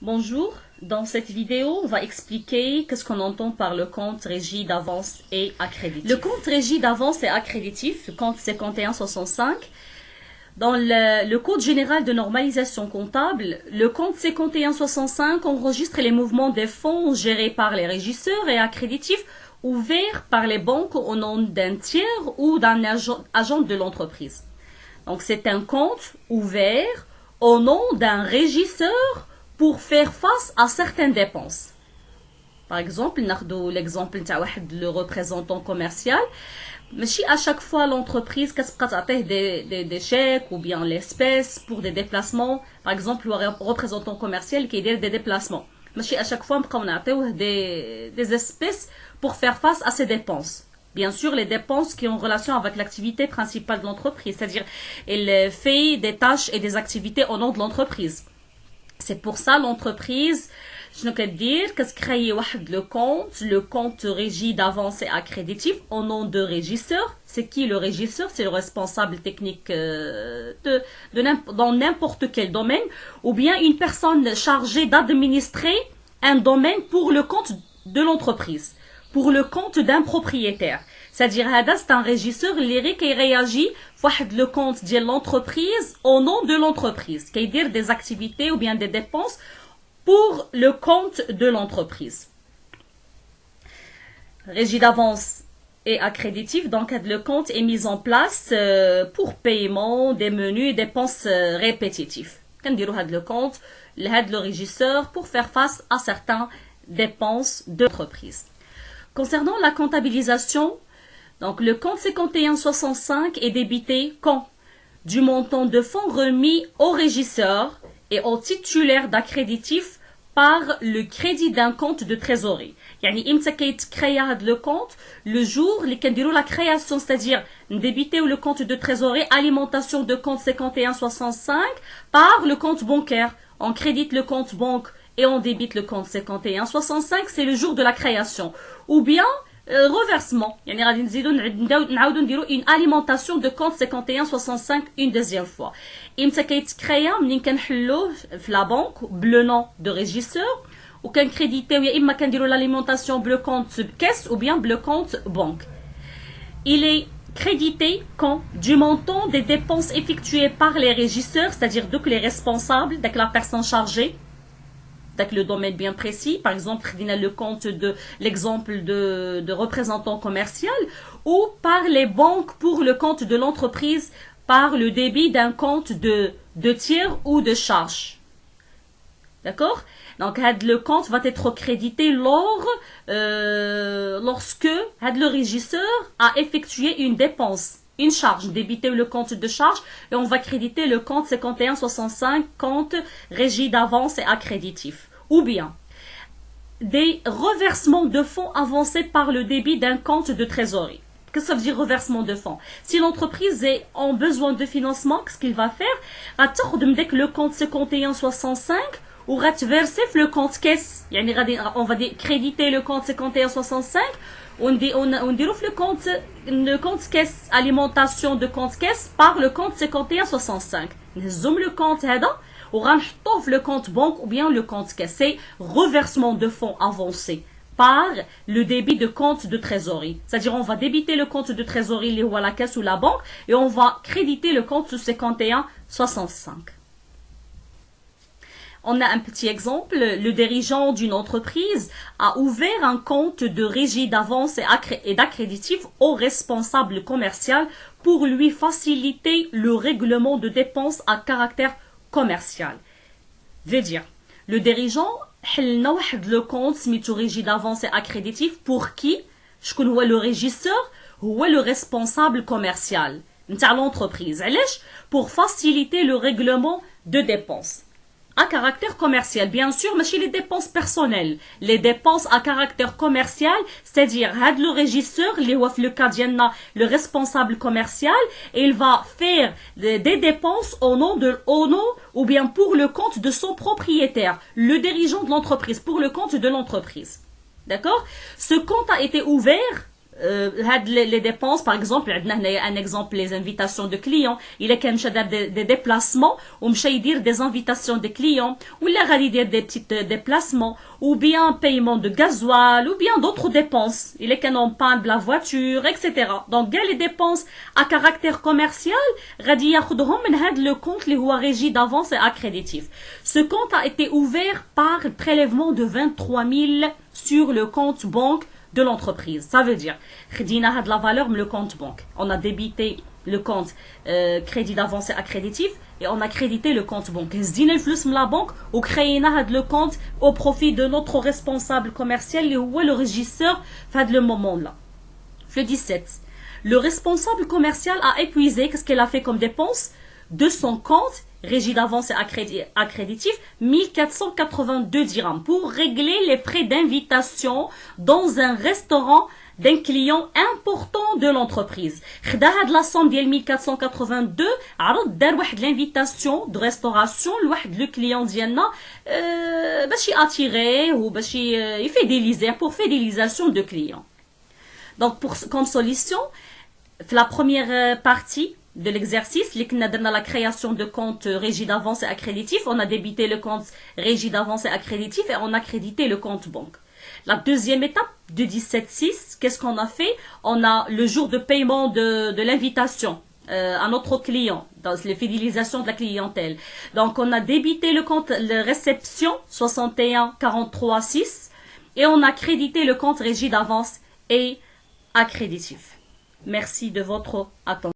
Bonjour, dans cette vidéo, on va expliquer qu'est-ce qu'on entend par le compte régie d'avance et accréditif. Le compte régie d'avance et accréditif, le compte 5165, dans le Code général de normalisation comptable, le compte 5165 enregistre les mouvements des fonds gérés par les régisseurs et accréditifs ouverts par les banques au nom d'un tiers ou d'un agent de l'entreprise. Donc c'est un compte ouvert au nom d'un régisseur pour faire face à certaines dépenses. Par exemple, l'exemple de le représentant commercial. Mais si à chaque fois l'entreprise des chèques ou bien l'espèce pour des déplacements, par exemple le représentant commercial qui dit des déplacements. Mais si à chaque fois on a des espèces pour faire face à ces dépenses. Bien sûr, les dépenses qui ont relation avec l'activité principale de l'entreprise, c'est-à-dire elle fait des tâches et des activités au nom de l'entreprise. C'est pour ça l'entreprise, je ne peux dire qu'est-ce créer le compte régie d'avance et accréditif au nom de régisseur. C'est qui le régisseur? C'est le responsable technique dans n'importe quel domaine, ou bien une personne chargée d'administrer un domaine pour le compte de l'entreprise, pour le compte d'un propriétaire. C'est-à-dire, c'est un régisseur qui réagit le compte de l'entreprise au nom de l'entreprise, qui dit des activités ou bien des dépenses pour le compte de l'entreprise. Régie d'avance et accréditif, donc le compte est mis en place pour paiement des menus et dépenses répétitifs. Quand on dit le compte, le régisseur pour faire face à certaines dépenses de l'entreprise. Concernant la comptabilisation, donc le compte 5165 est débité quand? Du montant de fonds remis au régisseur et au titulaire d'accréditif par le crédit d'un compte de trésorerie. Yani imta créé le compte le jour les la création, c'est-à-dire débiter le compte de trésorerie, alimentation de compte 5165 par le compte bancaire. On crédite le compte banque et on débite le compte 5165, c'est le jour de la création. Ou bien reversement, une alimentation de compte 5165 une deuxième fois. إمتى كيتكريا منين كنحلوه في la banque le nom de régisseur ou كنكريديتيو يا إما كنديروا l'alimentation bleu compte caisse ou bien bleu compte banque. Il est crédité quand du montant des dépenses effectuées par les régisseurs, c'est-à-dire donc les responsables, donc la personne chargée, avec le domaine bien précis, par exemple, le compte de l'exemple de représentant commercial, ou par les banques pour le compte de l'entreprise, par le débit d'un compte de tiers ou de charge. D'accord? Donc, le compte va être crédité lorsque le régisseur a effectué une dépense, une charge, débiter le compte de charge, et on va créditer le compte 5165, compte régie d'avance et accréditif. Ou bien, des reversements de fonds avancés par le débit d'un compte de trésorerie. Qu'est-ce que ça veut dire reversement de fonds? Si l'entreprise est en besoin de financement, qu'est-ce qu'il va faire? Le compte 5165 ou verser le compte caisse. On va créditer le compte 5165. On dit le compte caisse, alimentation de compte caisse par le compte 5165. Zoom le compte ou le compte banque ou bien le compte caisse. C'est reversement de fonds avancés par le débit de compte de trésorerie. C'est-à-dire on va débiter le compte de trésorerie ou à la caisse ou la banque et on va créditer le compte 5165. On a un petit exemple. Le dirigeant d'une entreprise a ouvert un compte de régie d'avance et d'accréditif au responsable commercial pour lui faciliter le règlement de dépenses à caractère commercial. Veut dire, le dirigeant le compte smitou régie d'avance et accréditif pour qui? Je connais le régisseur ou le responsable commercial de l'entreprise. Pour faciliter le règlement de dépenses à caractère commercial, bien sûr, mais chez les dépenses personnelles, les dépenses à caractère commercial, c'est-à-dire le régisseur, le responsable commercial, il va faire des dépenses au nom ou bien pour le compte de son propriétaire, le dirigeant de l'entreprise, pour le compte de l'entreprise. D'accord? Ce compte a été ouvert les dépenses, par exemple, un exemple, les invitations de clients, il est quand même des déplacements, ou dire des invitations de clients, ou la réaliser des petits déplacements, ou bien paiement de gasoil, ou bien d'autres dépenses. Il est quand on panne de la voiture, etc. Donc, les dépenses à caractère commercial, غادي ياخدهم من هذا le compte اللي هو régi d'avance et accréditif. Ce compte a été ouvert par le prélèvement de 23 000 sur le compte banque de l'entreprise. Ça veut dire, خدينا هاد la valeur le compte banque. On a débité le compte crédit d'avance et accréditif et on a crédité le compte banque. زدينا الفلوس من la banque وكرينا هاد le compte au profit de notre responsable commercial اللي هو le régisseur في هاد le moment là. Le 17. Le responsable commercial a épuisé, qu'est-ce qu'elle a fait comme dépense de son compte régie d'avance et accréditif, 1482 dirhams pour régler les frais d'invitation dans un restaurant d'un client important de l'entreprise. خدا هاد la somme ديال 1482 عرض دار واحد l'invitation de restauration لواحد le client ديالنا باش ياتيريه وباش يفيديليزيه pour fidélisation de clients. Donc comme solution, la première partie de l'exercice, la création de compte régie d'avance et accréditif, on a débité le compte régie d'avance et accréditif et on a crédité le compte banque. La deuxième étape de 17.6, qu'est-ce qu'on a fait? On a le jour de paiement de l'invitation à notre client, dans les fidélisations de la clientèle. Donc on a débité le compte de réception 61 43 6 et on a crédité le compte régie d'avance et accréditif. Merci de votre attention.